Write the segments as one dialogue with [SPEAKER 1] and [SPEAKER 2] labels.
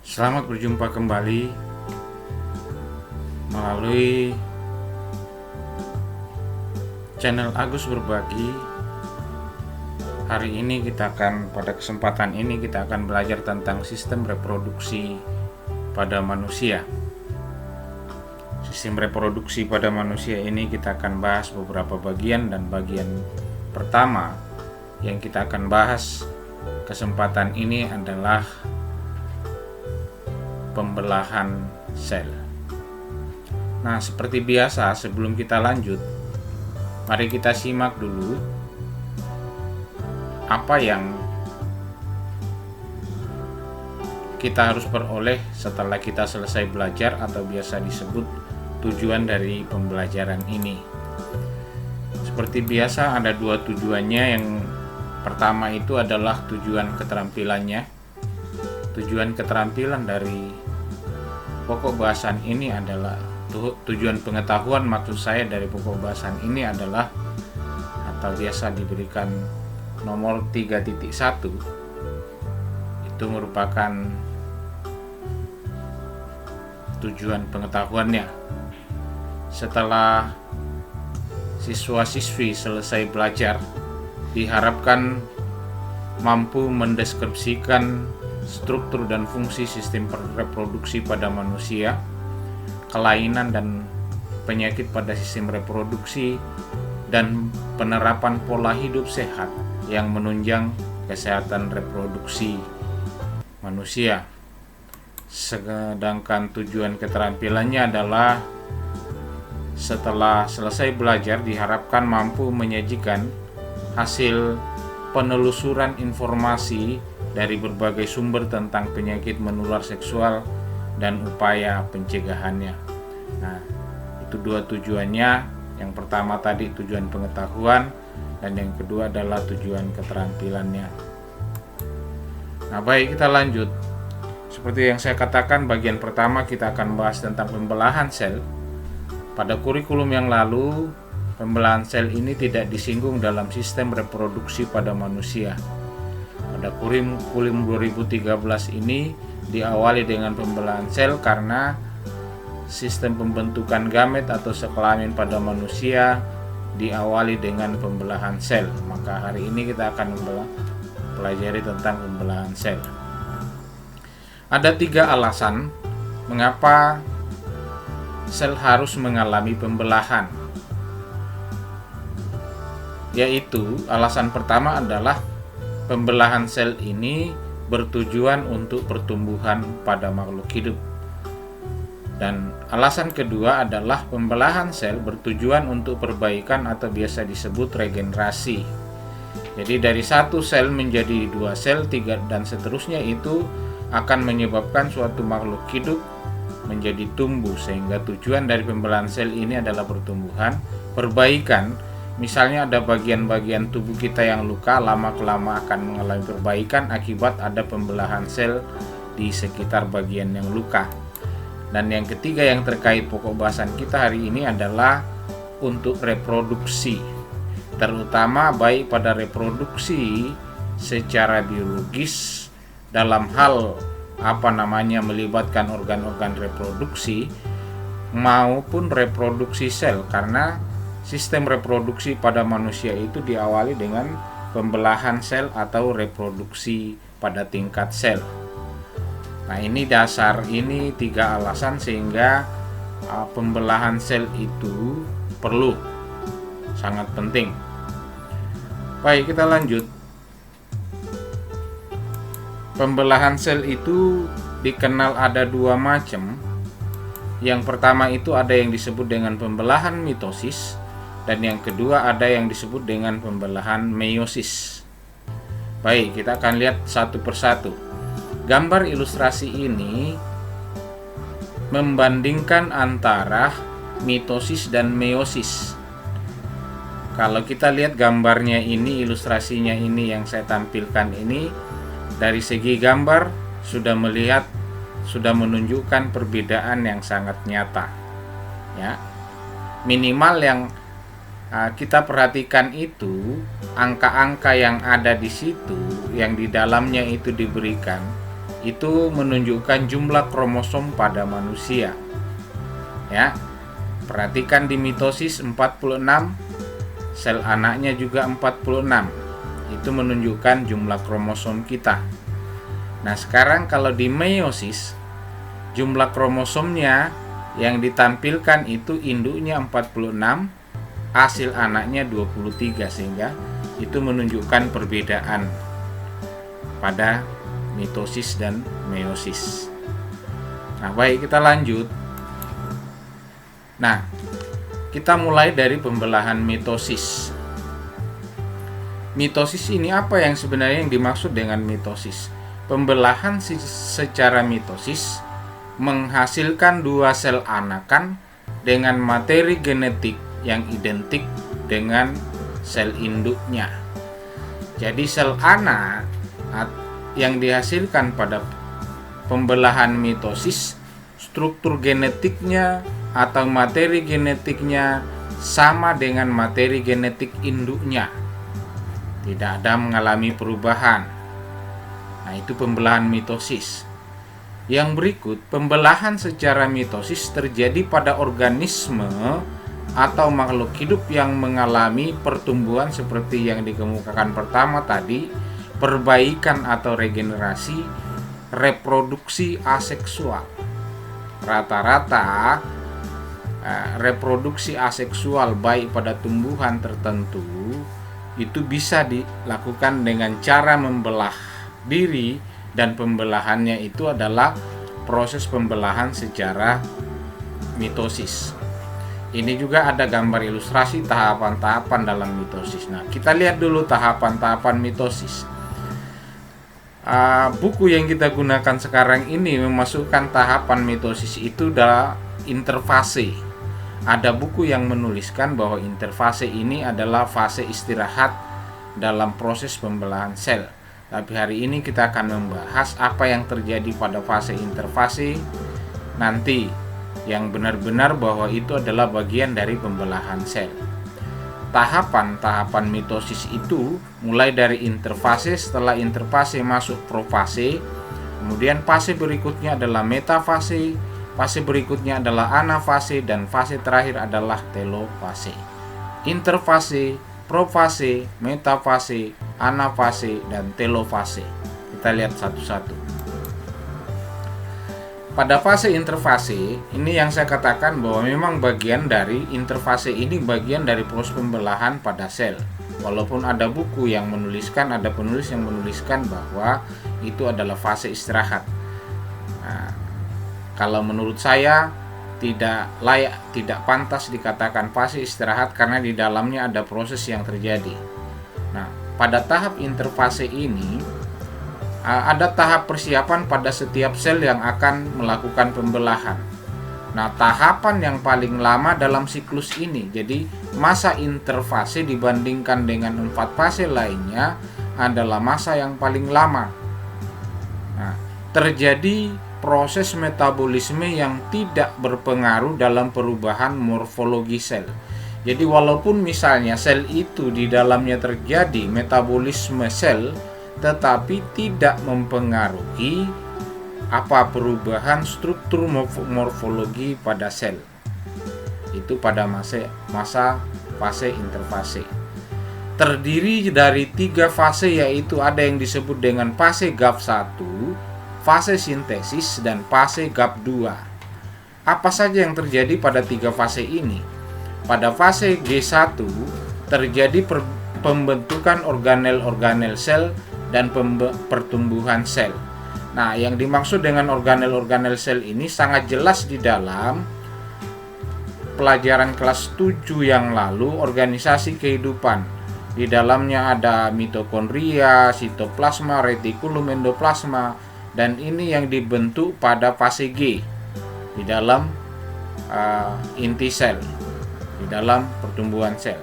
[SPEAKER 1] Selamat berjumpa kembali melalui channel Agus Berbagi. Hari ini pada kesempatan ini kita akan belajar tentang sistem reproduksi pada manusia. Sistem reproduksi pada manusia ini kita akan bahas beberapa bagian, dan bagian pertama yang kita akan bahas kesempatan ini adalah pembelahan sel. Nah, seperti biasa, sebelum kita lanjut, mari kita simak dulu apa yang kita harus peroleh setelah kita selesai belajar, atau biasa disebut tujuan dari pembelajaran ini. Seperti biasa, ada dua tujuannya. Yang pertama itu adalah tujuan keterampilannya. Tujuan keterampilan dari pokok bahasan ini adalah tujuan pengetahuan. Maksud saya dari pokok bahasan ini adalah, atau biasa diberikan nomor 3.1, itu merupakan tujuan pengetahuannya. Setelah siswa-siswi selesai belajar, diharapkan mampu mendeskripsikan struktur dan fungsi sistem reproduksi pada manusia, kelainan dan penyakit pada sistem reproduksi, dan penerapan pola hidup sehat yang menunjang kesehatan reproduksi manusia. Sedangkan tujuan keterampilannya adalah setelah selesai belajar diharapkan mampu menyajikan hasil penelusuran informasi dari berbagai sumber tentang penyakit menular seksual dan upaya pencegahannya. Nah, itu dua tujuannya. Yang pertama tadi tujuan pengetahuan, dan yang kedua adalah tujuan keterampilannya. Nah, baik, kita lanjut. Seperti yang saya katakan, bagian pertama kita akan bahas tentang pembelahan sel. Pada kurikulum yang lalu, pembelahan sel ini tidak disinggung dalam sistem reproduksi pada manusia. Pada kurikulum 2013 ini diawali dengan pembelahan sel karena sistem pembentukan gamet atau sel kelamin pada manusia diawali dengan pembelahan sel. Maka hari ini kita akan pelajari tentang pembelahan sel. Ada 3 alasan mengapa sel harus mengalami pembelahan. Yaitu, alasan pertama adalah pembelahan sel ini bertujuan untuk pertumbuhan pada makhluk hidup. Dan alasan kedua adalah pembelahan sel bertujuan untuk perbaikan atau biasa disebut regenerasi. Jadi dari 1 sel menjadi 2 sel, 3, dan seterusnya, itu akan menyebabkan suatu makhluk hidup menjadi tumbuh, sehingga tujuan dari pembelahan sel ini adalah pertumbuhan, perbaikan. Misalnya ada bagian-bagian tubuh kita yang luka, lama-kelamaan akan mengalami perbaikan akibat ada pembelahan sel di sekitar bagian yang luka. Dan yang ketiga yang terkait pokok bahasan kita hari ini adalah untuk reproduksi, terutama baik pada reproduksi secara biologis dalam hal melibatkan organ-organ reproduksi, maupun reproduksi sel, karena sistem reproduksi pada manusia itu diawali dengan pembelahan sel atau reproduksi pada tingkat sel. Nah, ini 3 alasan sehingga pembelahan sel itu perlu, sangat penting. Baik, kita lanjut. Pembelahan sel itu dikenal ada 2 macam. Yang pertama itu ada yang disebut dengan pembelahan mitosis, dan yang kedua ada yang disebut dengan pembelahan meiosis. Baik, kita akan lihat satu persatu. Gambar ilustrasi ini membandingkan antara mitosis dan meiosis. Kalau kita lihat gambarnya ini, ilustrasinya ini yang saya tampilkan ini, dari segi gambar sudah menunjukkan perbedaan yang sangat nyata. Ya. Minimal yang kita perhatikan itu angka-angka yang ada di situ, yang di dalamnya itu diberikan, itu menunjukkan jumlah kromosom pada manusia. Ya. Perhatikan di mitosis 46, sel anaknya juga 46. Itu menunjukkan jumlah kromosom kita. Nah, sekarang kalau di meiosis, jumlah kromosomnya yang ditampilkan itu induknya 46, hasil anaknya 23, sehingga itu menunjukkan perbedaan pada mitosis dan meiosis. Nah, baik, kita lanjut. Nah, kita mulai dari pembelahan mitosis. Mitosis ini apa yang sebenarnya yang dimaksud dengan mitosis? Pembelahan secara mitosis menghasilkan dua sel anakan dengan materi genetik yang identik dengan sel induknya. Jadi sel anak yang dihasilkan pada pembelahan mitosis, struktur genetiknya atau materi genetiknya sama dengan materi genetik induknya. Tidak ada mengalami perubahan. Nah, itu pembelahan mitosis. Yang berikut, pembelahan secara mitosis terjadi pada organisme atau makhluk hidup yang mengalami pertumbuhan seperti yang dikemukakan pertama tadi, perbaikan atau regenerasi, reproduksi aseksual. Rata-rata reproduksi aseksual baik pada tumbuhan tertentu itu bisa dilakukan dengan cara membelah diri, dan pembelahannya itu adalah proses pembelahan secara mitosis. Ini juga ada gambar ilustrasi tahapan-tahapan dalam mitosis. Nah, kita lihat dulu tahapan-tahapan mitosis. Buku yang kita gunakan sekarang ini memasukkan tahapan mitosis itu adalah interfase. Ada buku yang menuliskan bahwa interfase ini adalah fase istirahat dalam proses pembelahan sel. Tapi hari ini kita akan membahas apa yang terjadi pada fase interfase nanti, yang benar-benar bahwa itu adalah bagian dari pembelahan sel. Tahapan-tahapan mitosis itu mulai dari interfase, setelah interfase masuk profase, kemudian fase berikutnya adalah metafase, fase berikutnya adalah anafase, dan fase terakhir adalah telofase. Interfase, profase, metafase, anafase, dan telofase. Kita lihat satu-satu. Pada fase interfase, ini yang saya katakan bahwa memang bagian dari interfase ini bagian dari proses pembelahan pada sel. Walaupun ada buku yang menuliskan, ada penulis yang menuliskan bahwa itu adalah fase istirahat. Nah, kalau menurut saya tidak layak, tidak pantas dikatakan fase istirahat karena di dalamnya ada proses yang terjadi. Nah, pada tahap interfase ini ada tahap persiapan pada setiap sel yang akan melakukan pembelahan. Nah, tahapan yang paling lama dalam siklus ini, jadi masa interfase dibandingkan dengan 4 fase lainnya adalah masa yang paling lama. Nah, terjadi proses metabolisme yang tidak berpengaruh dalam perubahan morfologi sel. Jadi walaupun misalnya sel itu di dalamnya terjadi metabolisme sel, tetapi tidak mempengaruhi perubahan struktur morfologi pada sel. Itu pada masa fase interfase. Terdiri dari 3 fase, yaitu ada yang disebut dengan fase GAP1, fase sintesis, dan fase GAP2. Apa saja yang terjadi pada 3 fase ini? Pada fase G1 terjadi pembentukan organel-organel sel dan pertumbuhan sel. Nah, yang dimaksud dengan organel-organel sel ini sangat jelas di dalam pelajaran kelas 7 yang lalu, organisasi kehidupan. Di dalamnya ada mitokondria, sitoplasma, retikulum, endoplasma, dan ini yang dibentuk pada fase G di dalam inti sel, di dalam pertumbuhan sel.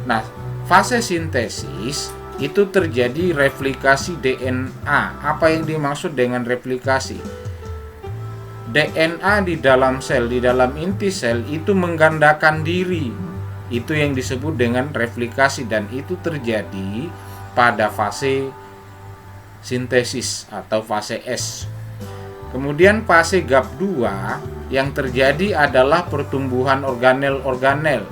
[SPEAKER 1] Nah, fase sintesis itu terjadi replikasi DNA. Apa yang dimaksud dengan replikasi? DNA di dalam sel, di dalam inti sel itu menggandakan diri. Itu yang disebut dengan replikasi, dan itu terjadi pada fase sintesis atau fase S. Kemudian fase GAP 2 yang terjadi adalah pertumbuhan organel-organel.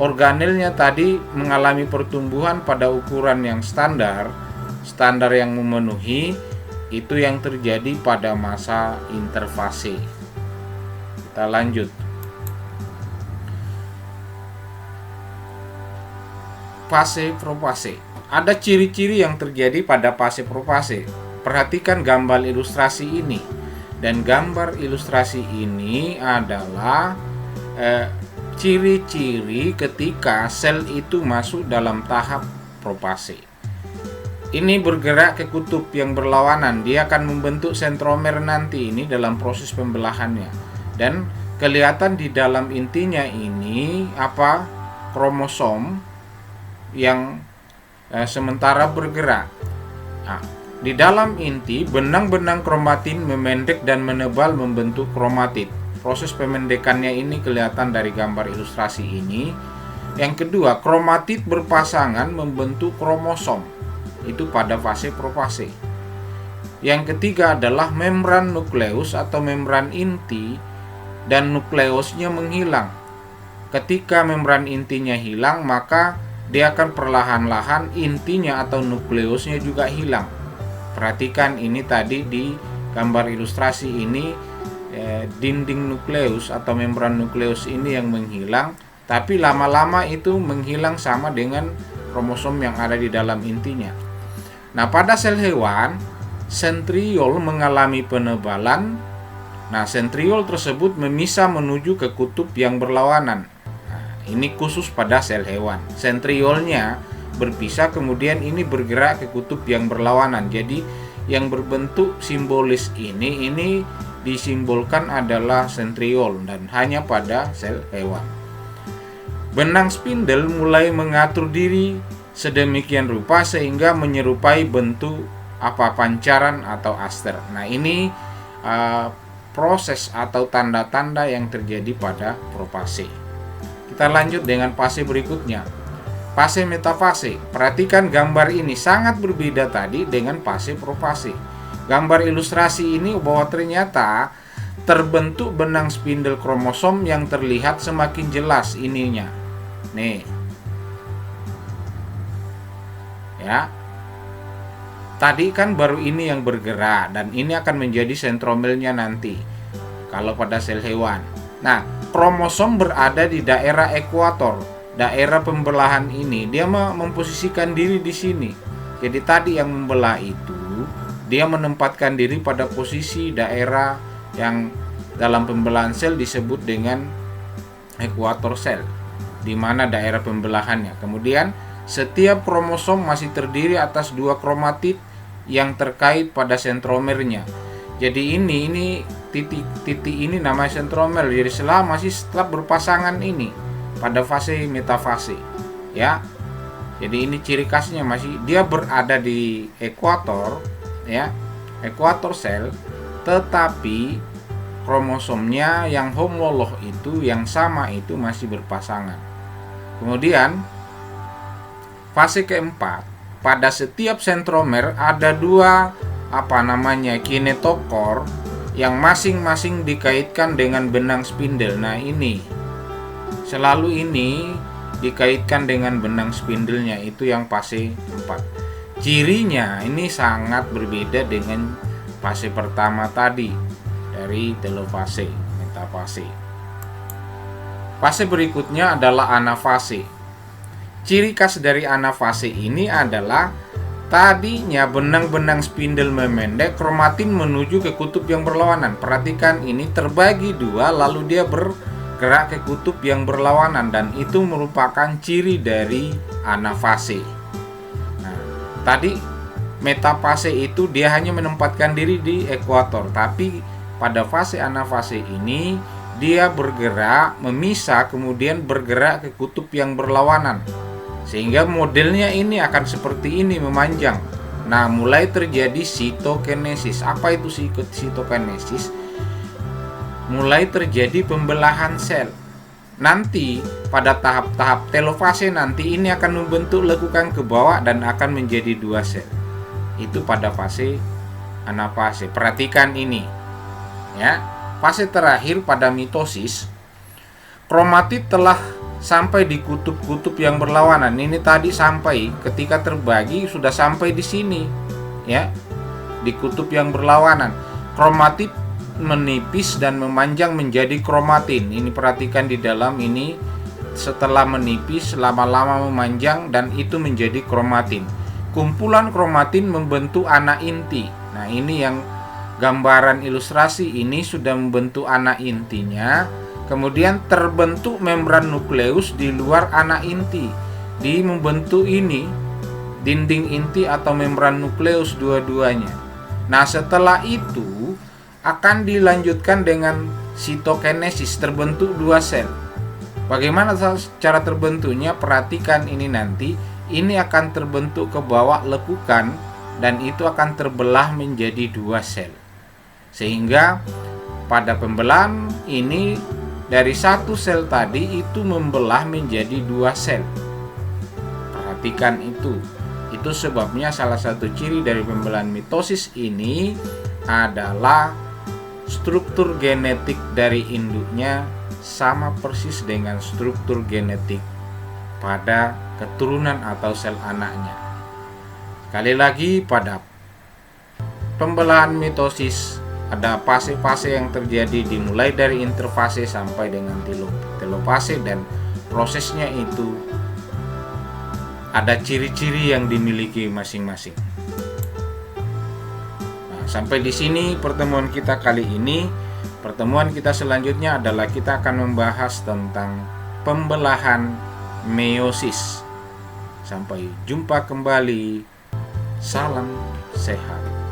[SPEAKER 1] Organelnya tadi mengalami pertumbuhan pada ukuran yang standar yang memenuhi, itu yang terjadi pada masa interfase. Kita lanjut. Fase profase. Ada ciri-ciri yang terjadi pada fase profase. Perhatikan gambar ilustrasi ini. Dan gambar ilustrasi ini adalah ciri-ciri ketika sel itu masuk dalam tahap profase. Ini bergerak ke kutub yang berlawanan. Dia akan membentuk sentromer nanti ini dalam proses pembelahannya. Dan kelihatan di dalam intinya ini kromosom yang sementara bergerak. Nah, di dalam inti, benang-benang kromatin memendek dan menebal membentuk kromatid. Proses pemendekannya ini kelihatan dari gambar ilustrasi ini. Yang kedua, kromatid berpasangan membentuk kromosom. Itu pada fase profase. Yang ketiga adalah membran nukleus atau membran inti dan nukleusnya menghilang. Ketika membran intinya hilang, maka dia akan perlahan-lahan intinya atau nukleusnya juga hilang. Perhatikan ini tadi di gambar ilustrasi ini, dinding nukleus atau membran nukleus ini yang menghilang, tapi lama-lama itu menghilang sama dengan kromosom yang ada di dalam intinya. Nah, pada sel hewan, sentriol mengalami penebalan. Nah, sentriol tersebut memisah menuju ke kutub yang berlawanan. Nah, ini khusus pada sel hewan. Sentriolnya berpisah, kemudian ini bergerak ke kutub yang berlawanan. Jadi yang berbentuk simbolis ini disimbolkan adalah sentriol dan hanya pada sel hewan. Benang spindel mulai mengatur diri sedemikian rupa sehingga menyerupai bentuk pancaran atau aster. Nah, ini proses atau tanda-tanda yang terjadi pada profase. Kita lanjut dengan fase berikutnya, fase metafase. Perhatikan gambar ini sangat berbeda tadi dengan fase profase. Gambar ilustrasi ini bahwa ternyata terbentuk benang spindel kromosom yang terlihat semakin jelas ininya. Nih. Ya. Tadi kan baru ini yang bergerak dan ini akan menjadi sentromelnya nanti kalau pada sel hewan. Nah, kromosom berada di daerah ekuator, daerah pembelahan ini. Dia memposisikan diri di sini. Jadi tadi yang membelah itu dia menempatkan diri pada posisi daerah yang dalam pembelahan sel disebut dengan ekuator sel, di mana daerah pembelahannya. Kemudian setiap kromosom masih terdiri atas 2 kromatid yang terkait pada sentromernya. Jadi ini titik ini namanya sentromer. Jadi masih setelah berpasangan ini pada fase metafase, ya. Jadi ini ciri khasnya masih dia berada di ekuator, ya, ekuator sel, tetapi kromosomnya yang homolog itu yang sama itu masih berpasangan. Kemudian fase keempat, pada setiap sentromer ada 2 kinetokor yang masing-masing dikaitkan dengan benang spindel. Nah, ini selalu ini dikaitkan dengan benang spindelnya, itu yang fase 4. Cirinya ini sangat berbeda dengan fase pertama tadi dari telofase, metafase. Fase berikutnya adalah anafase. Ciri khas dari anafase ini adalah tadinya benang-benang spindel memendek, kromatin menuju ke kutub yang berlawanan. Perhatikan ini terbagi 2 lalu dia bergerak ke kutub yang berlawanan dan itu merupakan ciri dari anafase. Nah, tadi metafase itu dia hanya menempatkan diri di ekuator, tapi pada fase anafase ini dia bergerak memisah kemudian bergerak ke kutub yang berlawanan. Sehingga modelnya ini akan seperti ini memanjang. Nah, mulai terjadi sitokinesis. Apa itu sitokinesis? Mulai terjadi pembelahan sel. Nanti pada tahap-tahap telofase nanti ini akan membentuk lekukan ke bawah dan akan menjadi 2 sel. Itu pada fase anafase. Perhatikan ini. Ya, fase terakhir pada mitosis, kromatid telah sampai di kutub-kutub yang berlawanan. Ini tadi sampai ketika terbagi sudah sampai di sini, ya, di kutub yang berlawanan. Kromatid menipis dan memanjang menjadi kromatin. Ini perhatikan di dalam ini, setelah menipis lama-lama memanjang dan itu menjadi kromatin. Kumpulan kromatin membentuk anak inti. Nah, ini yang gambaran ilustrasi ini sudah membentuk anak intinya. Kemudian terbentuk membran nukleus di luar anak inti. Di membentuk ini dinding inti atau membran nukleus dua-duanya. Nah, setelah itu akan dilanjutkan dengan sitokinesis, terbentuk 2 sel. Bagaimana cara terbentuknya? Perhatikan ini nanti. Ini akan terbentuk ke bawah lekukan dan itu akan terbelah menjadi 2 sel. Sehingga pada pembelahan ini dari 1 sel tadi itu membelah menjadi 2 sel. Perhatikan itu. Itu sebabnya salah satu ciri dari pembelahan mitosis ini adalah struktur genetik dari induknya sama persis dengan struktur genetik pada keturunan atau sel anaknya. Sekali lagi, pada pembelahan mitosis ada fase-fase yang terjadi dimulai dari interfase sampai dengan telofase, dan prosesnya itu ada ciri-ciri yang dimiliki masing-masing. Nah, sampai di sini pertemuan kita kali ini. Pertemuan kita selanjutnya adalah kita akan membahas tentang pembelahan meiosis. Sampai jumpa kembali. Salam sehat.